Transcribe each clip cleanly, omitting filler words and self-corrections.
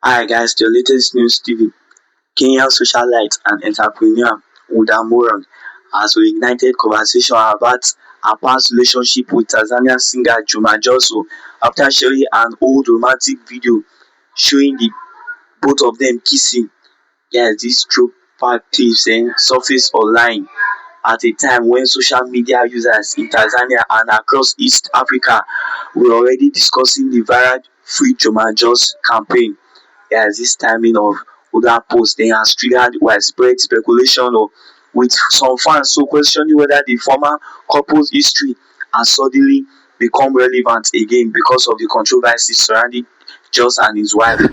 Hi guys, the latest news TV. Kenyan socialite and entrepreneur Huddah has reignited conversation about her past relationship with Tanzanian singer Juma Jux after sharing an old romantic video showing the both of them kissing. Yes, these throwback clips surfaced online at a time when social media users in Tanzania and across East Africa were already discussing the viral Free Juma Jux campaign. Yes, this timing of other posts then has triggered widespread speculation with some fans so questioning whether the former couple's history has suddenly become relevant again because of the controversy surrounding Joss and his wife. Me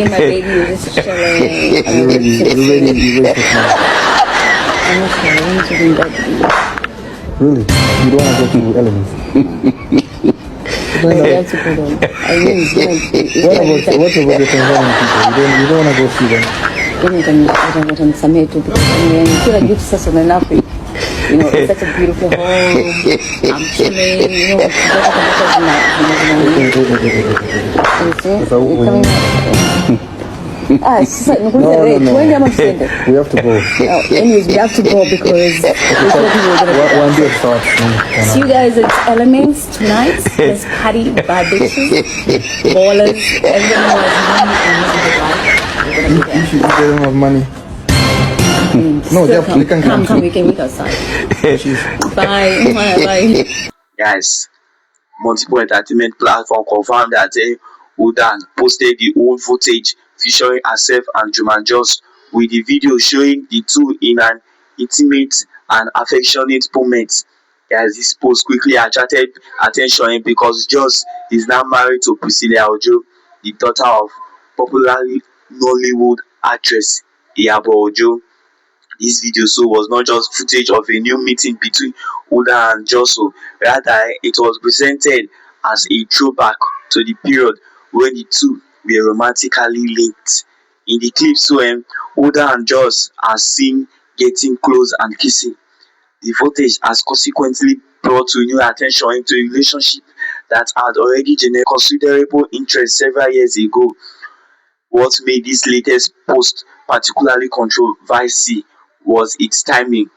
and my baby were just chilling. You ready for class? I'm okay. I need to bring back. Really? You don't want to go to Elements? I have to put on. I mean, What about the Tanzanian people? You don't want to go see them? Watanisamehe tu kila kitu sasa unaenapo, it's such a beautiful home. I'm chilling, No. We have to go. Anyways, we have to go because One day starts. see you guys at Elements tonight. There's party, bad bitches, ballers, everyone who has money and live a good life. You don't have money. No, they can come. We can meet outside. Bye. Bye. Guys, multiple entertainment platform confirmed that Huddah posted the old footage featuring herself and Juma Jux with the video showing the two in an intimate and affectionate moment. Guys, this post quickly attracted attention because Jux is now married to Priscilla Ojo, the daughter of popularly Nollywood actress Iyabo Ojo. This video was not just footage of a new meeting between Huddah and Jux, rather it was presented as a throwback to the period when the two were romantically linked. In the clip, Huddah and Jux are seen getting close and kissing. The footage has consequently brought new attention into a relationship that had already generated considerable interest several years ago. What made this latest post particularly controversial was its timing.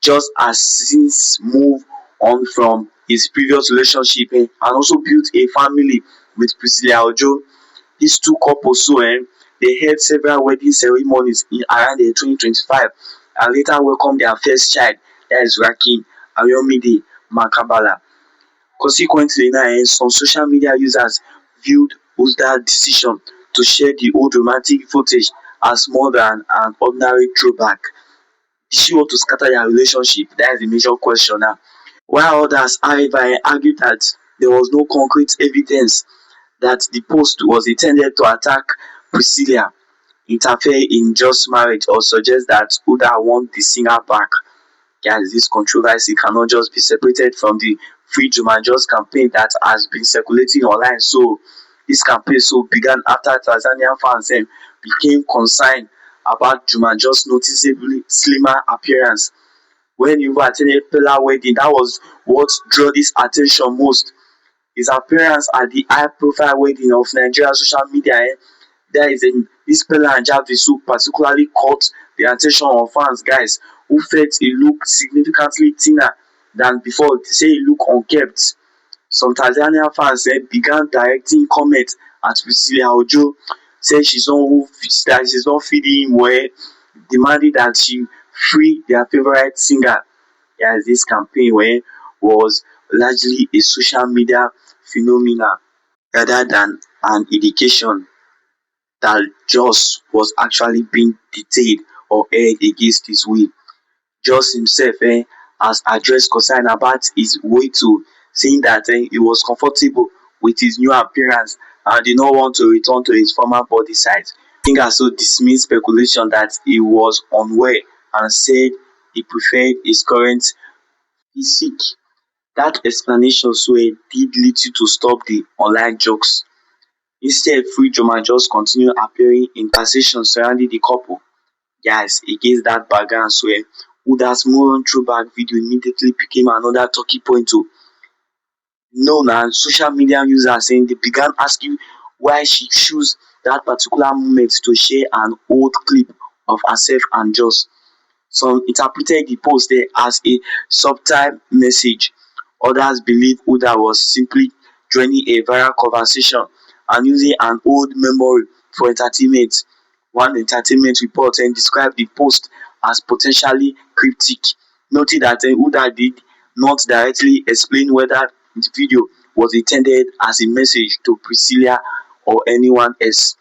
Jux has since moved on from his previous relationship and also built a family with Priscilla Ojo. These two couples they held several wedding ceremonies in around 2025 and later welcomed their first child, that is Rakim Ayomide Makabala. Consequently, now some social media users viewed Huddah's decision to share the old romantic footage as more than an ordinary throwback. Did she want to scatter their relationship? That is the major question now. While others, however, argued that there was no concrete evidence that the post was intended to attack Priscilla, interfere in Jux' marriage, or suggest that Huddah want the singer back. Guys, this controversy cannot just be separated from the Free Juma Jux campaign that has been circulating online. So this campaign began after Tanzanian fans became concerned about Juma Jux' noticeably slimmer appearance. When you attended Pella wedding, that was what drew this attention most. His appearance at the high-profile wedding of Nigerian social media, there is this Pella and Jarvis who particularly caught the attention of fans, guys, who felt he looked significantly thinner than before. They say he looked unkempt. Some Tanzanian fans began directing comments at Priscilla Ojo, said that she's not feeding him well, demanding that she free their favorite singer. Yes, this campaign was largely a social media phenomenon rather than an indication that Jux was actually being detained or held against his will. Jux himself has addressed concern about his weight too, saying that he was comfortable with his new appearance and did not want to return to his former body size. King also dismissed speculation that he was unwell and said he preferred his current physique. That explanation did little to stop the online jokes. Instead, Free Joma just continued appearing in conversations surrounding the couple. Guys, against that background, Huddah's moron throwback video immediately became another talking point too. Known as social media users they began asking why she chose that particular moment to share an old clip of herself and Joss. Some interpreted the post there as a subtle message. Others believe Huddah was simply joining a viral conversation and using an old memory for entertainment. One entertainment report described the post as potentially cryptic, noting that Huddah did not directly explain whether the video was intended as a message to Priscilla or anyone else.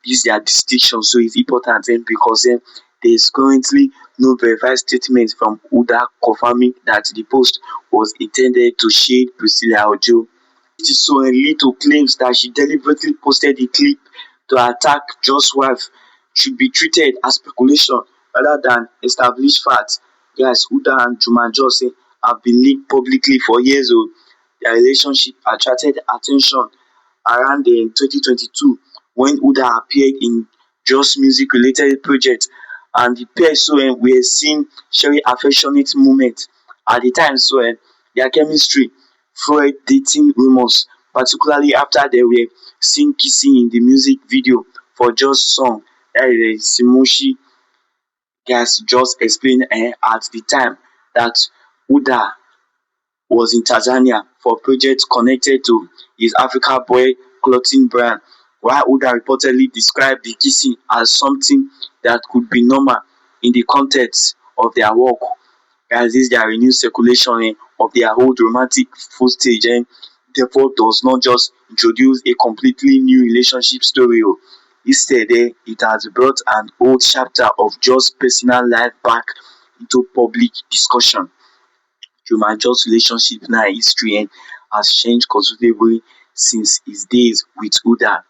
This their distinction, so it's important because there is currently no verified statement from Huddah confirming that the post was intended to shade Priscilla Ojo. It is so lead to claims that she deliberately posted the clip to attack Jo's wife should be treated as speculation rather than established facts. Guys, Huddah and Juma Jux have been linked publicly for years. Their relationship attracted attention around 2022 when Huddah appeared in Jo's music related project, and the pair were seen sharing affectionate moments. At the time, their chemistry fueled dating rumors, particularly after they were seen kissing in the music video for Jo's song that is Simoshi. Guys just explained at the time that Huddah was in Tanzania for projects connected to his Africa Boy clothing brand, while Huddah reportedly described the kissing as something that could be normal in the context of their work. Guys, this their renewed circulation of their old romantic footage therefore does not just introduce a completely new relationship story. Instead, it has brought an old chapter of just personal life back into public discussion. Juma Jux relationship now history has changed considerably since his days with Huddah.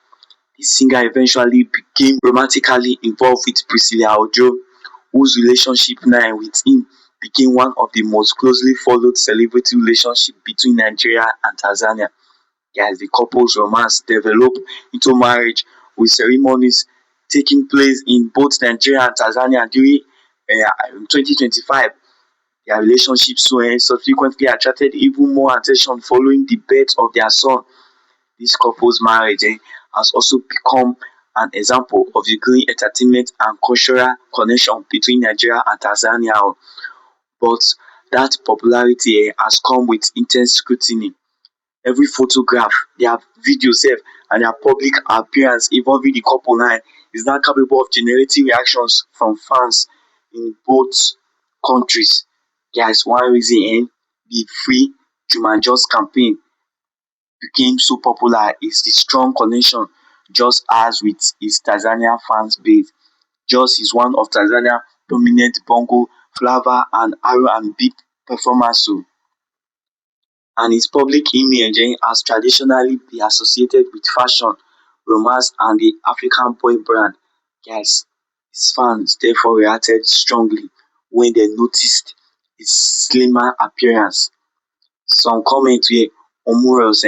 The singer eventually became romantically involved with Priscilla Ojo, whose relationship now with him became one of the most closely followed celebrity relationships between Nigeria and Tanzania. Yes, the couple's romance developed into marriage with ceremonies taking place in both Nigeria and Tanzania during 2025. Their relationship subsequently attracted even more attention following the birth of their son. This couple's marriage has also become an example of the growing entertainment and cultural connection between Nigeria and Tanzania. But that popularity has come with intense scrutiny. Every photograph, their video and their public appearance involving the couple now is now capable of generating reactions from fans in both countries. Guys, one reason the Free Juma Jux campaign became so popular is the strong connection Jux has with his Tanzania fans base. Jux is one of Tanzania's dominant bongo, flava and R&B performers, and his public image has traditionally been associated with fashion, romance and the African boy brand. Guys, his fans therefore reacted strongly when they noticed his slimmer appearance. Some comment were humorous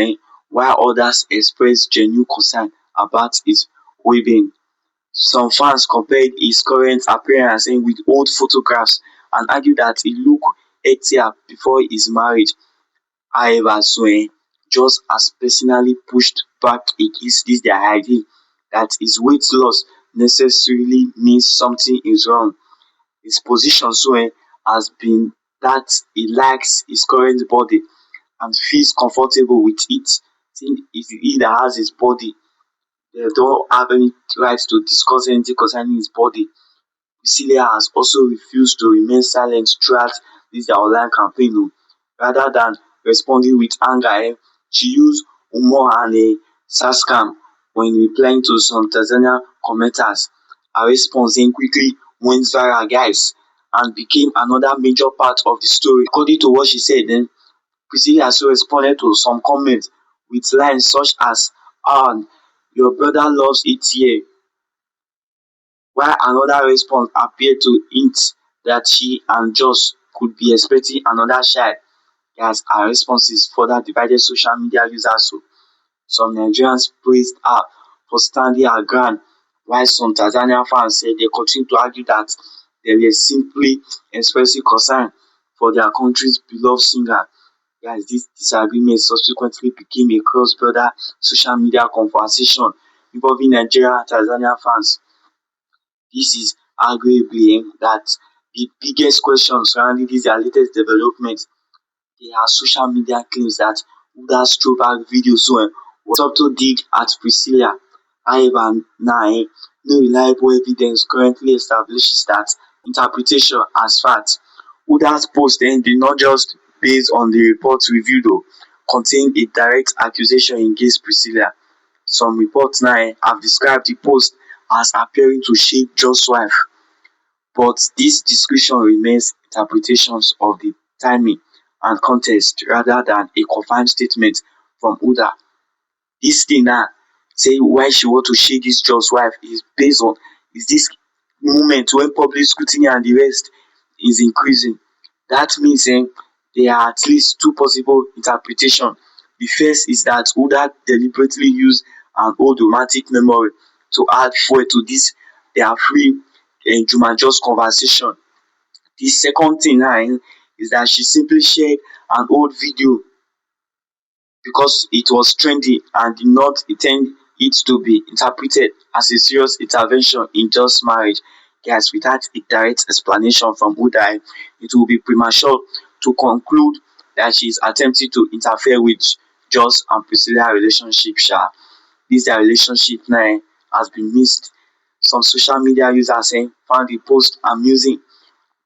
while others expressed genuine concern about his well-being. Some fans compared his current appearance with old photographs and argued that he looked healthier before his marriage. However, Joss has personally pushed back against this their idea that his weight loss necessarily means something is wrong. His position has been that he likes his current body and feels comfortable with it. Since if he that has his body, they don't have any right to discuss anything concerning his body. Priscilla has also refused to remain silent throughout this their online campaign. Rather than responding with anger, she used humor and sarcasm when replying to some Tanzanian commenters. Her response quickly went viral, guys, and became another major part of the story. According to what she said, Priscilla also responded to some comments with lines such as, "Ah, your brother loves it here," while another response appeared to hint that she and Joss could be expecting another child. As her responses further divided social media users. Some Nigerians praised her for standing her ground, while some Tanzanian fans said they continue to argue that they were simply expressing concern for their country's beloved singer. This disagreement subsequently became a cross-border social media conversation involving Nigeria and Tanzania fans. This is arguably that the biggest question surrounding this their latest development. There are social media claims that Huddah's throwback video was subtle dig at Priscilla. However, now no reliable evidence currently establishes that interpretation as fact. Huddah's post did not just based on the reports reviewed though contain a direct accusation against Priscilla. Some reports now have described the post as appearing to shade Jo's wife, but this description remains interpretations of the timing and context rather than a confirmed statement from Huddah. This thing now say why she want to shade this Jo's wife is based on is this moment when public scrutiny and the rest is increasing. That means there are at least two possible interpretations. The first is that Huddah deliberately used an old romantic memory to add fuel to this their free Juma Jux conversation. The second thing now is that she simply shared an old video because it was trendy and did not intend it to be interpreted as a serious intervention in just marriage. Guys, without a direct explanation from Huddah, it will be premature to conclude that she is attempting to interfere with Jos and Priscilla relationship. This their relationship now has been missed. Some social media users found the post amusing,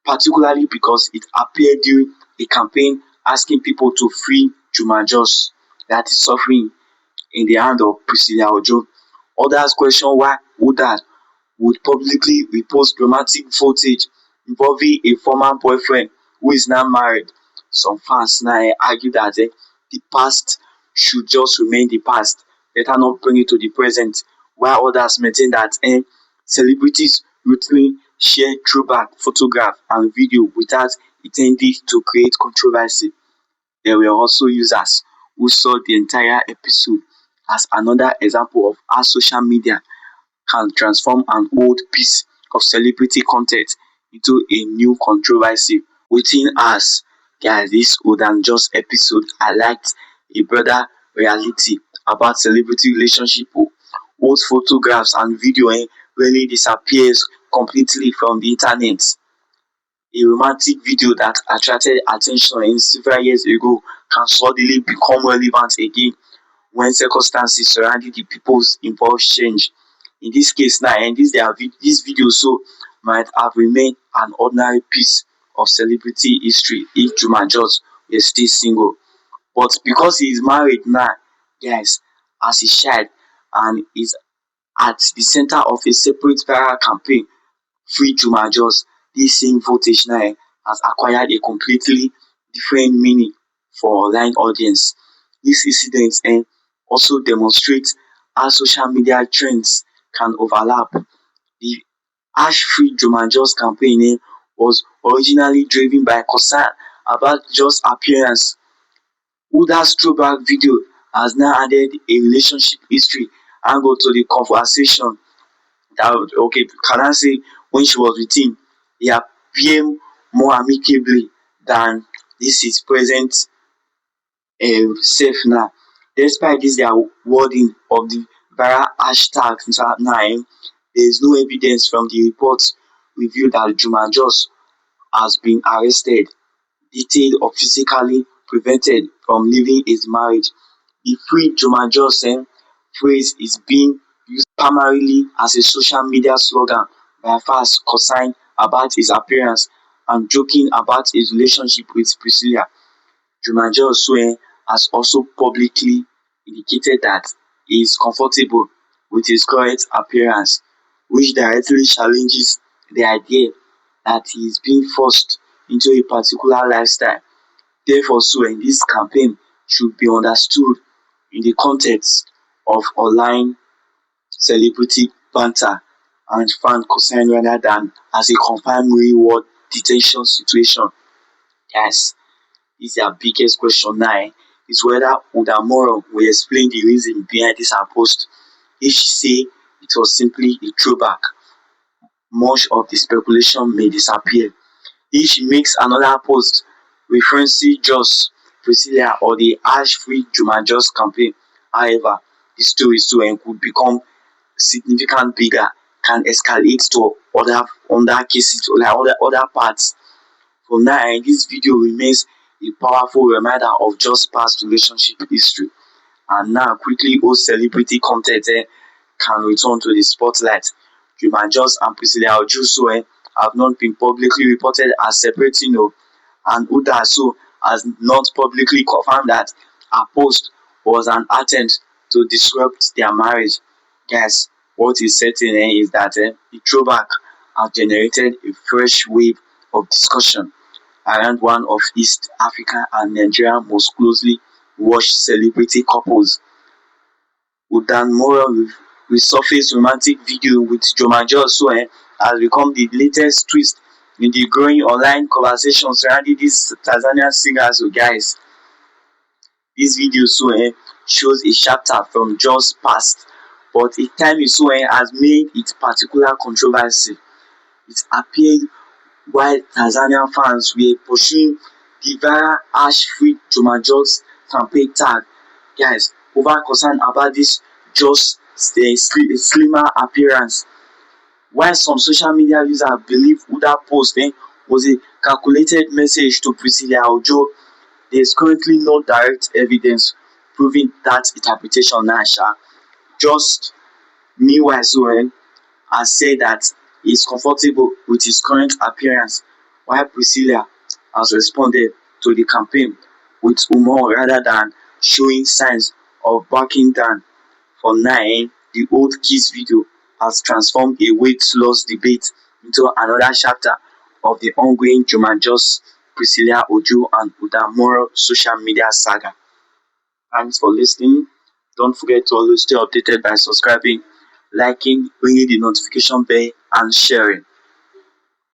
particularly because it appeared during a campaign asking people to free Juma Jux that is suffering in the hand of Priscilla Ojo. Others question why Huddah would publicly repost romantic footage involving a former boyfriend who is now married. Some fans now argue that the past should just remain the past, better not bring it to the present, while others maintain that celebrities routinely share throwback photograph and video without intending to create controversy. There were also users who saw the entire episode as another example of how social media can transform an old piece of celebrity content into a new controversy within us. Guys, this old and just episode highlights a broader reality about celebrity relationship. Old photographs and video really disappears completely from the internet. A romantic video that attracted attention several years ago can suddenly become relevant again when circumstances surrounding the people's involved change. In this case now, this video so might have remained an ordinary piece of celebrity history if Juma Jux were still single. But because he is married now, guys, as a child and is at the center of a separate viral campaign, Free Juma Jux, this same footage now has acquired a completely different meaning for online audience. This incident also demonstrates how social media trends can overlap. The Ash Free Juma Jux campaign was originally driven by concern about Jux' appearance. Huddah's throwback video has now added a relationship history angle to the conversation. That okay, can I say when she was with him, he appeared more amicably than this is present self now. Despite this their wording of the viral hashtag now, there is no evidence from the reports revealed that Juma Jux has been arrested, detained or physically prevented from leaving his marriage. The free Juma Jux phrase is being used primarily as a social media slogan by fans concerned about his appearance and joking about his relationship with Priscilla. Juma Jux has also publicly indicated that he is comfortable with his current appearance, which directly challenges the idea that he is being forced into a particular lifestyle. Therefore, this campaign should be understood in the context of online celebrity banter and fan concern rather than as a confirmed real world detention situation. Yes, this is their biggest question now is whether Huddah Moro will explain the reason behind this her post. If she say it was simply a throwback, much of the speculation may disappear. If she makes another post referencing Jos, Priscilla or the Ash Free Juma Jux campaign, however, the story could become significant bigger can escalate to other cases or like other parts. For now, this video remains a powerful reminder of just past relationship history. And now, quickly, old celebrity content can return to the spotlight. Juma Jux and Priscilla Ojuso have not been publicly reported as separating, and Huddah so has not publicly confirmed that her post was an attempt to disrupt their marriage. Guys, what is certain is that the throwback has generated a fresh wave of discussion around one of East Africa and Nigeria most closely watched celebrity couples. Huddah resurfaced romantic video with Joma Jux has become the latest twist in the growing online conversation surrounding these Tanzanian singers. So guys, this video shows a chapter from Jux' past, but a time has made it particular controversy. It appeared while Tanzanian fans were pursuing the viral hash-free Juma Jux campaign tag, guys, over concern about this just slimmer appearance. While some social media users believe Huddah post was a calculated message to Priscilla Ojo, there is currently no direct evidence proving that interpretation now. Just meanwhile, has said that he is comfortable with his current appearance, while Priscilla has responded to the campaign with humor rather than showing signs of backing down. For now, the old kiss video has transformed a weight loss debate into another chapter of the ongoing Juma Jux, Priscilla Ojo and Huddah social media saga. Thanks for listening. Don't forget to always stay updated by subscribing, liking, ringing the notification bell, and sharing.